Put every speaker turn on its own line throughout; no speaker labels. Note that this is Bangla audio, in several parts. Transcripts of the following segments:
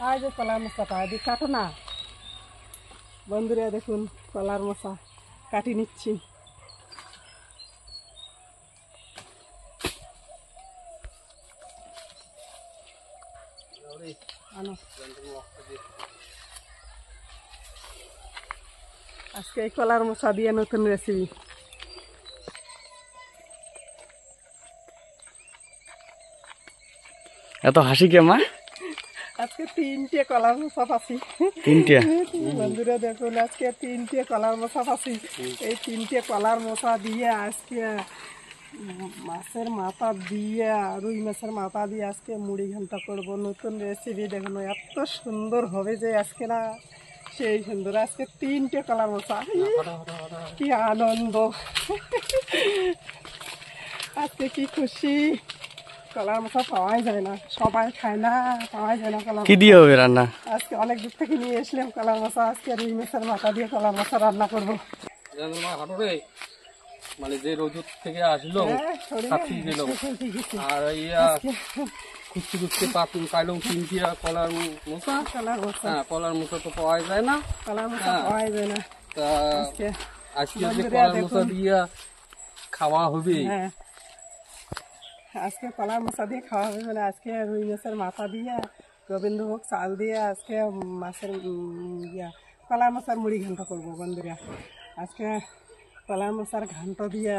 এই যে কলার মোচাটা এদিকে কাটো না বন্ধুরা, দেখুন কলার মোচা কাটি নিচ্ছি। আজকে এই কলার মোচা দিয়ে নতুন রেসিপি।
এত হাসি কে মা?
আজকে 3টে কলার মোচা পাচ্ছি।
3টে
বন্ধুরা দেখুন, আজকে 3টে কলার মোচা পাচ্ছি। এই 3টে কলার মোচা দিয়ে আজকে মাছের মাথা দিয়ে, রুই মাছের মাথা দিয়ে আজকে মুড়ি ঘন্টা করবো। নতুন রেসিপি দেখুন, এত সুন্দর হবে যে আজকে না সেই সুন্দর। আজকে 3টে কলার মোচা, কি আনন্দ, আজকে কি খুশি। কলার মোচা পাওয়াই যায় না, সবাই খায় না, পাওয়াই যায় না কলার।
কি দিয়ে হবে রান্না?
আজকে অনেক দূর থেকে নিয়ে এসলাম কলার মোচা। আজকে রুই মাছের মাথা দিয়ে কলার মোচা রান্না করবো।
মানে যে রোদ থেকে আসলো আর খুঁজতে খুঁজতে পাইলাম 3টে কলার মোচা। কলার মোচা তো পাওয়া যায় না,
কলার মোচা পাওয়াই যায় না।
তা আজকে যে কলার মোচা দিয়ে খাওয়া হবে।
হ্যাঁ, আজকে কলার মোচা দিয়ে খাওয়া হবে। মানে আজকে রুই মাছের মাথা দিয়ে, গোবিন্দভোগ চাল দিয়ে আজকে মাছের কলার মোচার মুড়ি ঘন্ট করবো বন্ধুরা। আজকে কলার মোচার ঘন্ট দিয়ে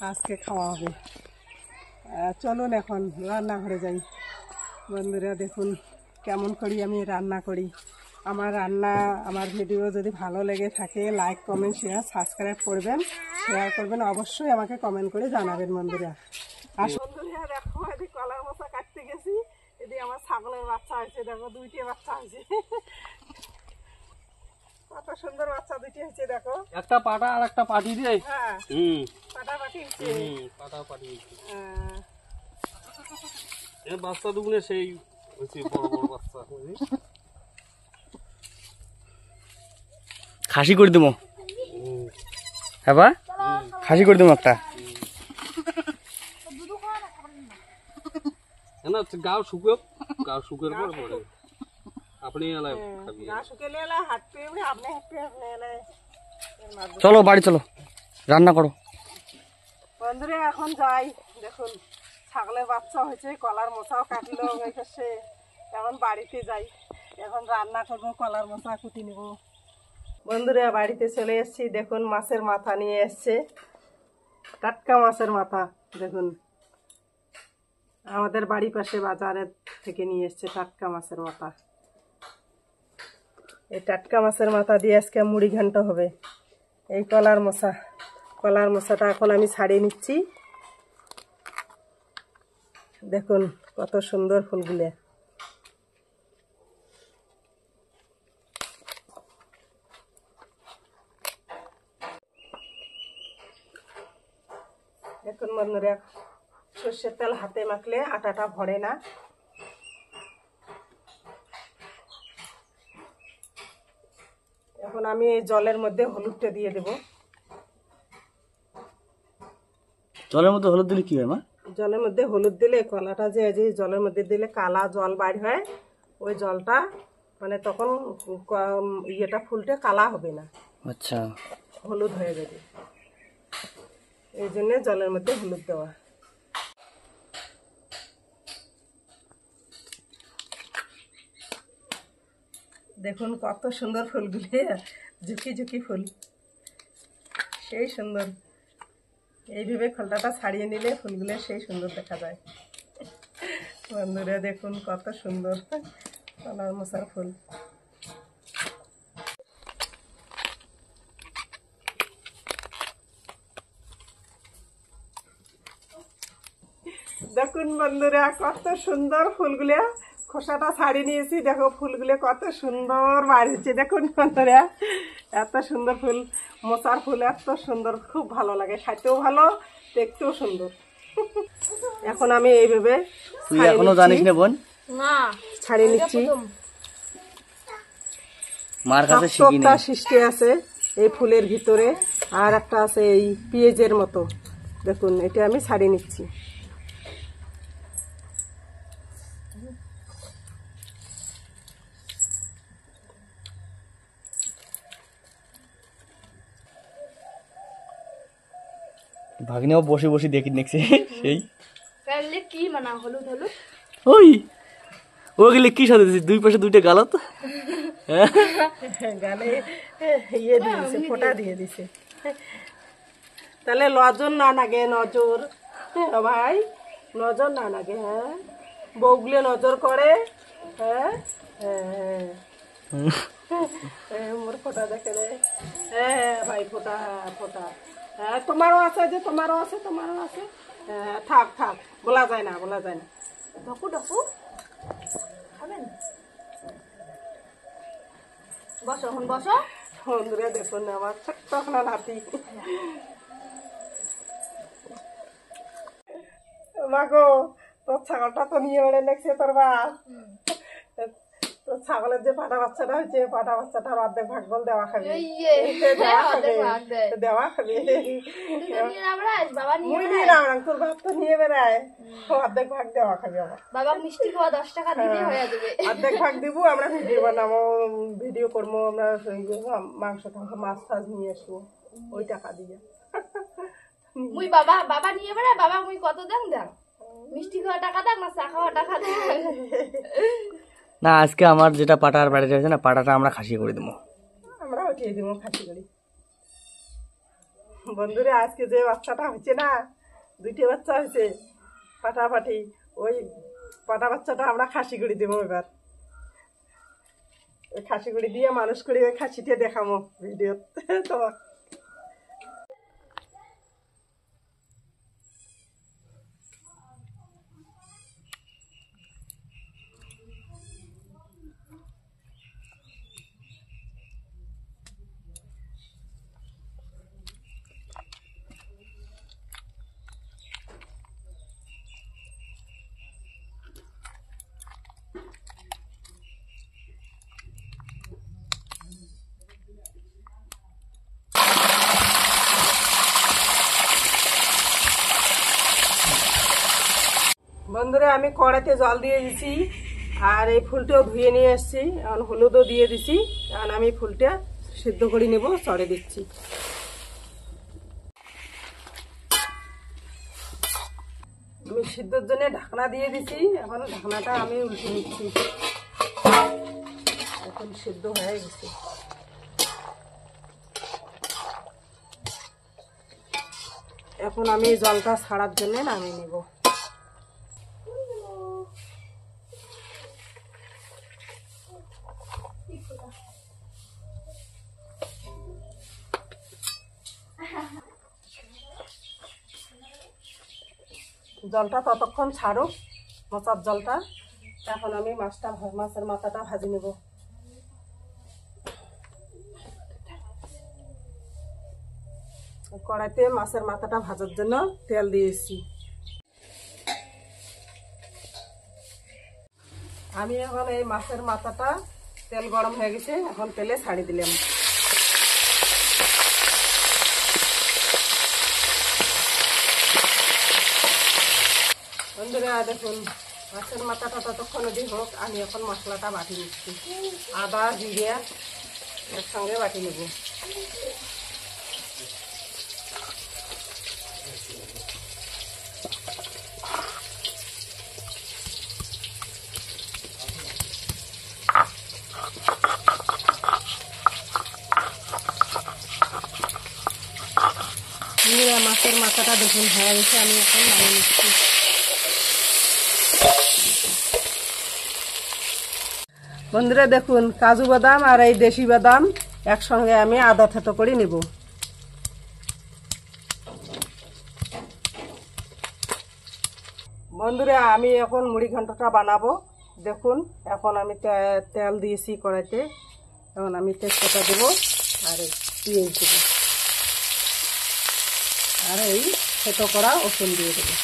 আজকে খাওয়া হবে। চলুন এখন রান্নাঘরে যাই। বন্ধুরা দেখুন কেমন করি আমি রান্না করি। আমার রান্না, আমার ভিডিও যদি ভালো লেগে থাকে লাইক, কমেন্ট, শেয়ার, সাবস্ক্রাইব করবেন, শেয়ার করবেন, অবশ্যই আমাকে কমেন্ট করে জানাবেন বন্ধুরা। আর বন্ধুরা দেখো, এদিকে কলার মোচা কাটতে গেছি, এদিকে আমার ছাগলের বাচ্চা হয়েছে, দেখো 2টে বাচ্চা হয়েছে। কত সুন্দর বাচ্চা 2টে হয়েছে দেখো।
একটা পাটা আর একটা পাটি দিয়ে।
হ্যাঁ, পাটা পাটি হয়েছে।
পাটা পাটি এই বাচ্চা দুগুনে সেই হয়েছে, বড় বড় বাচ্চা।
খাসি করে দেবো। হ্যাঁ বা খাসি করে দেবো একটা।
না গাও শুকুক, গাও শুকের পর পরে আপনি এলাই খাবি।
গা শুকেলে এলা হাত পেয়ে আপনি হাত পেয়ে আপনি এলাই।
চলো বাড়ি চলো, রান্না করো।
বন্ধুরা এখন যাই। দেখুন ছাগলের বাচ্চা হয়েছে, কলার মোচাও কাটলো সে। এখন বাড়িতে যাই, এখন রান্না করবো, কলার মোচা কুটি নেব। বন্ধুরা বাড়িতে চলে এসেছি। দেখুন মাছের মাথা নিয়ে এসছে, টাটকা মাছের মাথা। দেখুন আমাদের বাড়ির পাশে বাজারের থেকে নিয়ে এসছে টাটকা মাছের মাথা। এই টাটকা মাছের মাথা দিয়ে আজকে মুড়ি ঘন্ট হবে। এই কলার মোচা, কলার মোচাটা এখন আমি ছাড়িয়ে নিচ্ছি। দেখুন কত সুন্দর ফুলগুলো। দেখুন বন্ধুরা, সর্ষের তেল হাতে মাখলে আটাটা ভরে না। এখন আমি এই জলের মধ্যে হলুদটা দিয়ে দেব।
জলের মধ্যে হলুদ দিলে কি হয় মা?
জলের মধ্যে হলুদ দিলে কলাটা যে জলের মধ্যে দিলে কালা জল বাইর হয়, ওই জলটা মানে তখন ইয়েটা ফুলটা কালা হবে না।
আচ্ছা,
হলুদ হয়ে যাবে, এই জন্য জলের মধ্যে হলুদ দেওয়া। দেখুন কত সুন্দর ফুলগুলি, ঝুঁকি ঝুঁকি ফুল, সেই সুন্দর। এইভাবে খোলটাটা ছাড়িয়ে নিলে ফুলগুলো সেই সুন্দর দেখা যায়। বন্ধুরা দেখুন কত সুন্দর কলার মোচার ফুল। দেখুন বন্ধুরা কত সুন্দর ফুলগুলো, খোসাটা ছাড়িয়ে নিয়েছি। দেখো ফুলগুলো কত সুন্দর বার হচ্ছে। দেখুন বন্ধুরা এত সুন্দর ফুল, মোচার ফুল এত সুন্দর, খুব ভালো লাগে, খাইতেও ভালো, দেখতেও সুন্দর। এখন আমি এইভাবে
এখনো জানিস না বোন?
না,
ছাড়িয়ে নিচ্ছি।
মার কাছে
একটা সৃষ্টি আছে এই ফুলের ভিতরে, আর একটা আছে এই পেঁয়াজের মতো। দেখুন এটা আমি ছাড়িয়ে নিচ্ছি।
ভাগ্নেও বসে বসে দেখছে সেই
তাহলে কি মানা হলুদ হলুদ
ওই ওগুলি কি সাথে দিয়েছিস? দুই পাশে দুইটা গালত।
গালে ইয়ে দিয়ে দিছে, ফোঁটা দিয়ে দিছে। তাহলে নজর না লাগে, নজর ভাই, নজর না লাগে। হ্যাঁ, বউগুলো নজর করে। হ্যাঁ হ্যাঁ, মোর ফোঁটা দেখে রে। হ্যাঁ ভাই, ফোঁটা ফোঁটা। হ্যাঁ, তোমারও আছে, যে তোমারও আছে, তোমারও আছে। হ্যাঁ, থাক থাক, বলা যায় না, বলা যায় না।
ডকু ডকু খাবেন? বসো, এখন বসো।
বন্ধুরা দেখুন আমার ছোট্ট একটা নাতি। মাগো, তোর ছাগলটা তো নিয়ে বেড়ে লেগছে তোর বাপ। তোর ছাগলের যে পাটা বাচ্চাটা হয়েছে, পাটা বাচ্চাটার অর্ধেক ভাগ বল দেওয়া খাবি। দেওয়া খাবে, দেওয়া খাবে। মুই নিয়ে নাম, তোর বাপ তো নিয়ে বেড়ায়, অর্ধেক ভাগ দেওয়া খাবি। আমার
বাবা মিষ্টি খাওয়া 10 টাকা দিলে হয়ে যাবে।
অর্ধেক ভাগ দিব, আমরা ভিডিও বানাবো, ভিডিও করবো, আমরা মাংস টাংস মাছ ফাছ নিয়ে আসবো ওই টাকা দিয়ে।
মুই বাবা বাবা নিয়ে বেড়ায়, বাবা মুই কত দেন দেন, মিষ্টি খাওয়া টাকা দেন না চা খাওয়া টাকা দেন?
না, আজকে আমার যেটা পাটার বাড়িতে হয়েছে না, পাটাটা আমরা খাসি করে দেবো।
আমরা উঠিয়ে দিব খাসি করি। বন্ধুরা, আজকে যে বাচ্চাটা হয়েছে না, 2টে বাচ্চা হয়েছে ফাটাফাটি, ওই পাটা বাচ্চাটা আমরা খাসি করে দেবো এবার। ওই খাসি করে দিয়ে মানুষ করে ওই খাসিটা দেখাবো ভিডিও। তো বন্ধুরা, আমি কড়াইতে জল দিয়ে দিছি, আর এই ফুলটাও ধুয়ে নিয়ে এসেছি। এখন হলুদও দিয়ে দিছি। এখন আমি ফুলটা সিদ্ধ করে নেব, চড়ে দিচ্ছি। আমি সিদ্ধর জন্য ঢাকনা দিয়ে দিছি। এখন ঢাকনাটা আমি উল্টে নিচ্ছি। এখন সিদ্ধ হয়ে গেছে। এখন আমি জলটা ছাড়ার জন্য নামিয়ে নেব। জলটা ততক্ষণ ছাড়ুক, মোচার জলটা। এখন আমি মাছের মাথাটা ভাজি নেব। কড়াইতে মাছের মাথাটা ভাজার জন্য তেল দিয়েছি। আমি এখন এই মাছের মাথাটা, তেল গরম হয়ে গেছে, এখন তেলে ছাড়ি দিলাম। বন্ধুরা দেখুন, মাছের মাথাটা ততক্ষণ অবধি হোক, আমি এখন মশলাটা বাটি নিচ্ছি। আদা জিরে একসঙ্গে বাটি নেব। মাছের মাথাটা দেখুন হয়ে গেছে, আমি এখন নামিয়ে নিচ্ছি। বন্ধুরা দেখুন, কাজু বাদাম আর এই দেশি বাদাম একসঙ্গে আমি আদা থেতো করে নেব। বন্ধুরা, আমি এখন মুড়ি ঘন্টটা বানাবো। দেখুন, এখন আমি তেল দিয়েছি কড়াইতে। এখন আমি তেজপাতা দেবো, আর পেঁয়াজ দেবো, আর এই থেতো করা রসুন দিয়ে দেবো।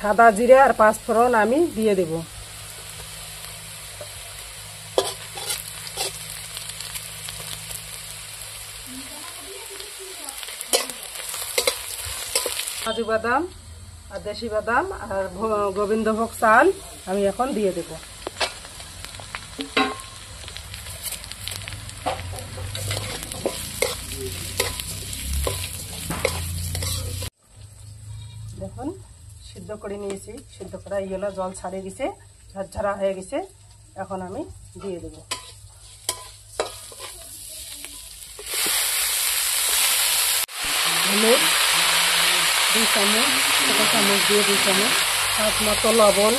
সাদা জিরে আর 5 ফোড়ন আমি দিয়ে দেব। কাজু বাদাম আর দেশি বাদাম আর গোবিন্দভোগ চাল আমি এখন দিয়ে দেব। এখন সিদ্ধ করে নিয়েছি, সিদ্ধ করা ইয়েলা জল ছাড়িয়ে গেছে, ঝরঝরা হয়ে গেছে। এখন আমি দিয়ে দেবো হলুদ 2 চামচ, ছোটো চামচ দিয়ে 2 চামচ, স্বাদ মতো লবণ,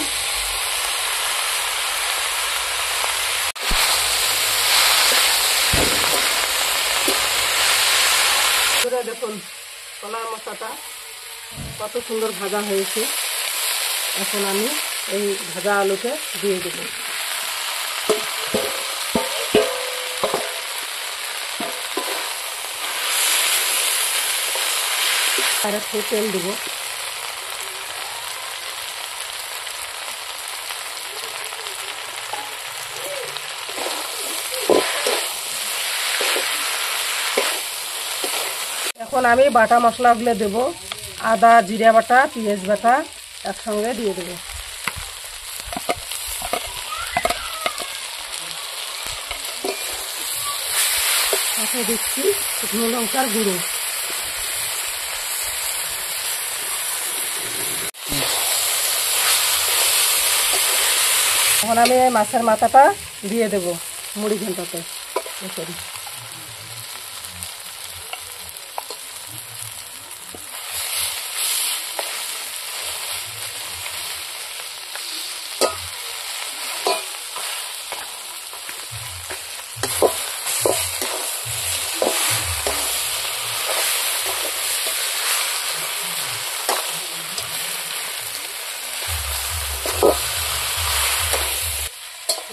দেখুন কলার মশলাটা কত সুন্দর ভাজা হয়েছে। এখন আমি এই ভাজা আলুকে দিয়ে দেব। আর একটু তেল দেব। এখন আমি বাটা মশলাগুলো দেব। আদা জিরা বাটা, পেঁয়াজ বাটা একসঙ্গে দিয়ে দেব। সাথে দিচ্ছি শুকনো লঙ্কার গুঁড়ো। এখন আমি এই মাছের মাথাটা দিয়ে দেব মুড়ি ঘন্টাতে।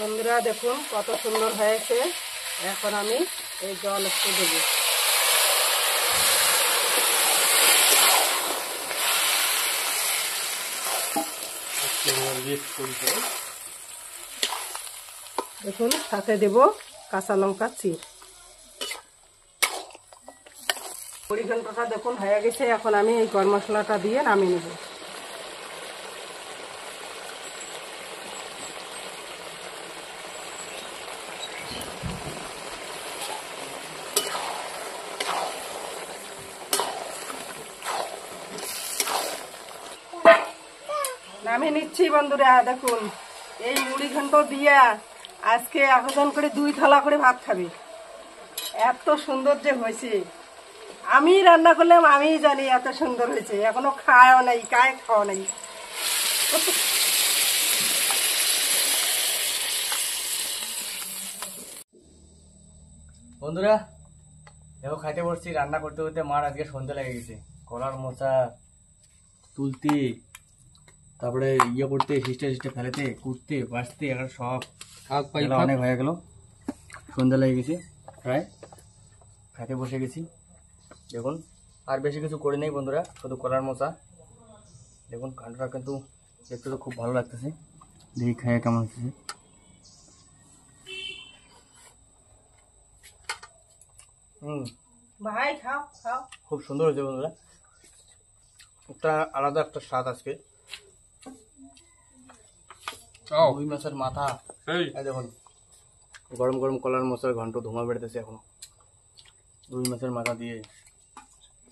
বন্ধুরা দেখুন কত সুন্দর হয়েছে। এখন আমি এই জল একটু দেব। দেখুন সাথে দেব কাঁচা লঙ্কা চির। মুড়ি ঘন্টটা দেখুন হয়ে গেছে। এখন আমি এই গরম মশলাটা দিয়ে নামিয়ে নেব। নামিয়ে নিচ্ছি বন্ধুরা। দেখুন এই মুড়ি ঘন্ট দিয়া আজকে আবেদন করে 2 থালা করে ভাত খাবে। এত সুন্দর যে হয়েছে, আমি রান্না করলাম, আমি জানি এত সুন্দর হয়েছে। এখনো খাওয়া নাই, খাওয়া নাই।
বন্ধুরা দেখো খাইতে বসছি, রান্না করতে করতে মার আজকে সন্ধ্যা লেগে গেছে। কলার মোচা তুলতে, তারপরে ইয়ে করতে, সিস্টে ফেলেতে, কুটতে, বাঁচতে, এখন সব অনেক হয়ে গেল। সন্ধ্যা লেগে গেছে প্রায়, খাইতে বসে গেছি। দেখুন আর বেশি কিছু করে নেই বন্ধুরা, শুধু কলার মোচা। দেখুন কাণ্ডটা কিন্তু দেখতে তো খুব ভালো লাগতেছে। দেখি খাইয়ে কেমন হচ্ছে।
ভাই খাও খাও।
খুব সুন্দর হয়েছে বন্ধুরা, একটা আলাদা একটা স্বাদ আজকে। রুই মাছের মাথা, এই দেখুন গরম গরম কলার মোচার ঘন্ট ধোঁয়া বেড়েছে এখনো। রুই মাছের মাথা দিয়ে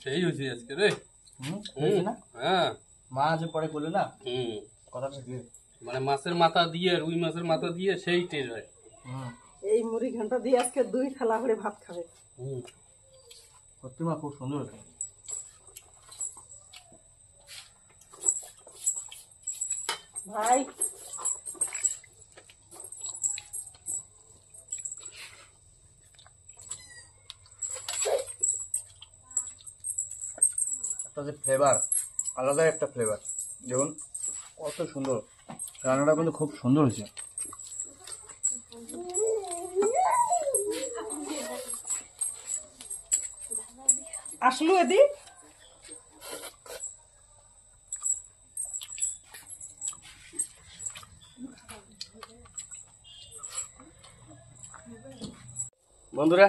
সেই হয়েছে আজকে রে।
হয়েছে না?
হ্যাঁ,
মা যে পরে করলে না কথাটা দিয়ে,
মানে মাছের মাথা দিয়ে, রুই মাছের মাথা দিয়ে সেই টেস্ট হয়।
এই মুড়ি ঘন্ট দিয়ে আজকে 2 থালা করে ভাত খাবে।
সত্যি মা খুব সুন্দর হয়েছে।
ভাই
একটা যে ফ্লেভার, আলাদা একটা ফ্লেভার। দেখুন কত সুন্দর রান্নাটা, কিন্তু খুব সুন্দর হয়েছে।
আসলু এদি
বন্ধুরা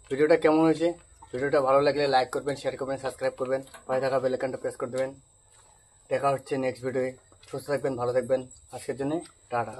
ভিডিওটা কেমন হয়েছে? ভিডিওটা ভালো লাগলে লাইক করবেন, শেয়ার করবেন, সাবস্ক্রাইব করবেন, পাশে থাকা বেল আইকনটা প্রেস করে দেবেন। দেখা হচ্ছে নেক্সট ভিডিওয়ে। সুস্থ থাকবেন, ভালো থাকবেন। আজকের জন্য টাটা।